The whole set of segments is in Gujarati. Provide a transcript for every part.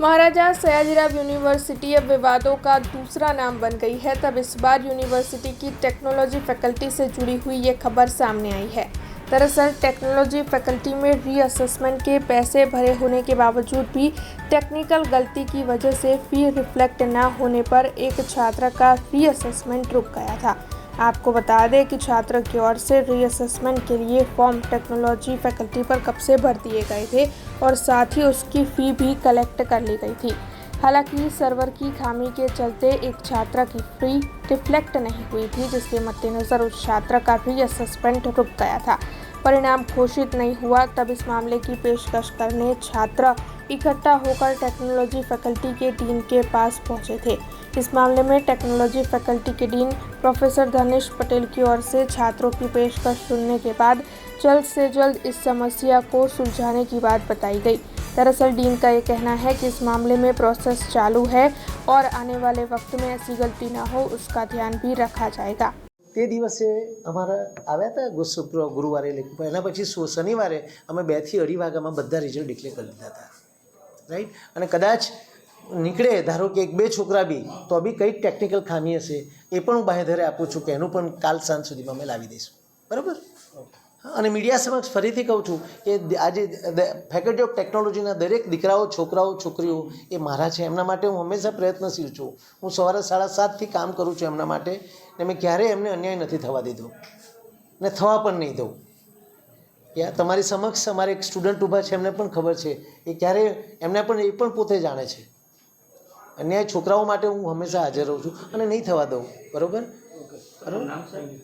महाराजा सयाजीराव यूनिवर्सिटी अब विवादों का दूसरा नाम बन गई है। तब इस बार यूनिवर्सिटी की टेक्नोलॉजी फैकल्टी से जुड़ी हुई ये खबर सामने आई है। दरअसल टेक्नोलॉजी फैकल्टी में रीअसेसमेंट के पैसे भरे होने के बावजूद भी टेक्निकल गलती की वजह से फी रिफ्लेक्ट न होने पर एक छात्र का रीअसेसमेंट रुक गया था। आपको बता दें कि छात्र की ओर से रीअसेसमेंट के लिए फॉर्म टेक्नोलॉजी फैकल्टी पर कब से भर दिए गए थे और साथ ही उसकी फ़ी भी कलेक्ट कर ली गई थी। हालांकि सर्वर की खामी के चलते एक छात्र की फ़ी रिफ्लेक्ट नहीं हुई थी, जिसके मद्देनज़र उस छात्र का रीअसेसमेंट रुक गया था। परिणाम घोषित नहीं हुआ, तब इस मामले की पेशकश करने छात्र इकट्ठा होकर टेक्नोलॉजी फैकल्टी के डीन के पास पहुंचे थे। इस मामले में टेक्नोलॉजी फैकल्टी के डीन प्रोफेसर धनेश पटेल की ओर से छात्रों की पेशकश सुनने के बाद जल्द से जल्द इस समस्या को सुलझाने की बात बताई गई। दरअसल डीन का ये कहना है कि इस मामले में प्रोसेस चालू है और आने वाले वक्त में ऐसी गलती न हो उसका ध्यान भी रखा जाएगा। તે દિવસે અમારા આવ્યા હતા ગુરુવારે લેખન, એના પછી શનિવારે અમે 2 થી 2:30 વાગ્યામાં બધા રિઝલ્ટ ડિક્લેર કરી દીધા હતા, રાઈટ। અને કદાચ નીકળે ધારો કે 1-2 છોકરા બી તો બી કંઈક ટેકનિકલ ખામી હશે, એ પણ હું બાહેધરે આપું છું કે એનું પણ કાલ સાંજ સુધીમાં અમે લાવી દઈશું, બરાબર। અને મીડિયા સમક્ષ ફરીથી કહું છું કે આજે ફેકલ્ટી ઓફ ટેકનોલોજીના દરેક દીકરાઓ, છોકરાઓ, છોકરીઓ એ મારા છે, એમના માટે હું હંમેશા પ્રયત્નશીલ છું। હું સવારે 7:30થી કામ કરું છું એમના માટે, ને મેં ક્યારેય એમને અન્યાય નથી થવા દીધો ને થવા પણ નહીં દઉં। યા તમારી સમક્ષ અમારે એક સ્ટુડન્ટ ઊભા છે, એમને પણ ખબર છે, એ ક્યારેય એમને પણ એ પણ પોતે જાણે છે। અન્યાય છોકરાઓ માટે હું હંમેશા હાજર રહું છું અને નહીં થવા દઉં, બરાબર।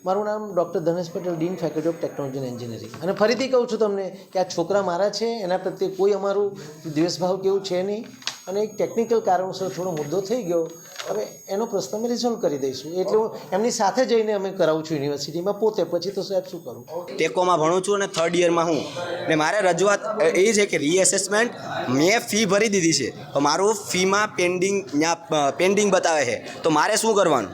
મારું નામ doctor Dhanesh Patel, dean faculty of technology and engineering. અને ફરીથી કહું છું તમને કે આ છોકરા મારા છે, એના પ્રત્યે કોઈ અમારું દ્વેષભાવ કેવું છે નહીં। અને એક ટેકનિકલ કારણોસર થોડો મુદ્દો થઈ ગયો, હવે એનો પ્રશ્ન અમે રિઝોલ્વ કરી દઈશું। એટલે હું એમની સાથે જઈને અમે કરાવું છું યુનિવર્સિટીમાં પોતે, પછી તો સાહેબ શું કરું। ટેકોમાં ભણું છું અને 3rd યરમાં હું, ને મારે રજૂઆત એ છે કે રીએસેસમેન્ટ મેં ફી ભરી દીધી છે, તો મારું ફીમાં પેન્ડિંગ બતાવે છે, તો મારે શું કરવાનું?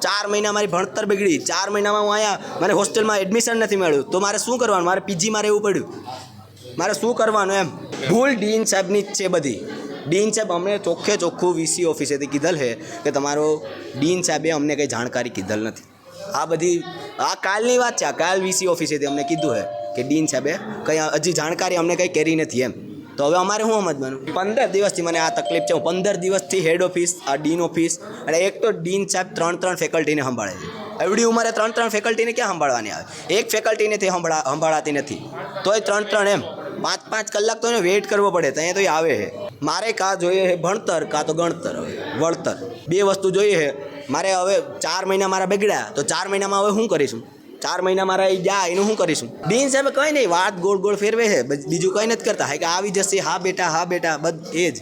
4 મહિના મારી ભણતર બગડી, 4 મહિનામાં હું અહીંયા મને હોસ્ટેલમાં એડમિશન નથી મળ્યું, તો મારે શું કરવાનું? મારે પીજીમાં રહેવું પડ્યું, મારે શું કરવાનું? એમ ભૂલ ડીન સાહેબની જ છે બધી। ડીન સાહેબ અમને ચોખ્ખું વીસી ઓફિસેથી કીધેલ છે કે તમારો ડીન સાહેબે અમને કંઈ જાણકારી કીધેલ નથી। આ બધી કાલની વાત છે, કાલ વીસી ઓફિસેથી અમને કીધું છે કે ડીન સાહેબે કંઈ હજી જાણકારી અમને કંઈ કરી નથી એમ। તો હવે અમારે શું સમજવાનું? 15 દિવસથી મને આ તકલીફ છે। હું 15 દિવસથી હેડ ઓફિસ, આ ડીન ઓફિસ, અને એક તો ડીન સાહેબ 3 ફેકલ્ટીને સંભાળે છે। એવડી ઉંમરે 3 ફેકલ્ટીને ક્યાં સંભાળવાની આવે? એક ફેકલ્ટીને સંભાળાતી નથી, તોય 3 એમ 5 કલાક તો એને વેઇટ કરવો પડે, ત્યાં તો એ આવે છે। મારે કાં જોઈએ છે ભણતર, કાં તો ગણતર, હવે વળતર, 2 વસ્તુ જોઈએ છે મારે। હવે 4 મહિના મારા બગડ્યા, તો 4 મહિનામાં હવે શું કરીશું? 4 મહિના મારા જાય એનું શું કરીશું? ડીન સાહેબ કંઈ નહીં, વાત ગોળ ફેરવે છે, બીજું કંઈ નથી કરતા, કે આવી જશે, હા બેટા એ જ।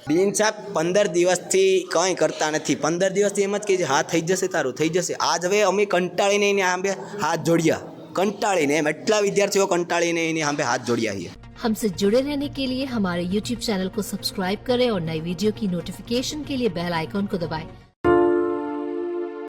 ડીન સાહેબ 15 દિવસથી કંઈ કરતા નથી। 15 દિવસથી એમ જ કહે છે હા થઈ જશે, તારું થઈ જશે। આજ હવે અમે કંટાળીને એને આંબે હાથ જોડ્યા, કંટાળીને એમ એટલા વિદ્યાર્થીઓ કંટાળીને એની આંબે હાથ જોડ્યા છીએ। हमसे जुड़े रहने के लिए हमारे YouTube चैनल को सब्सक्राइब करें और नई वीडियो की नोटिफिकेशन के लिए बेल आइकॉन को दबाएं।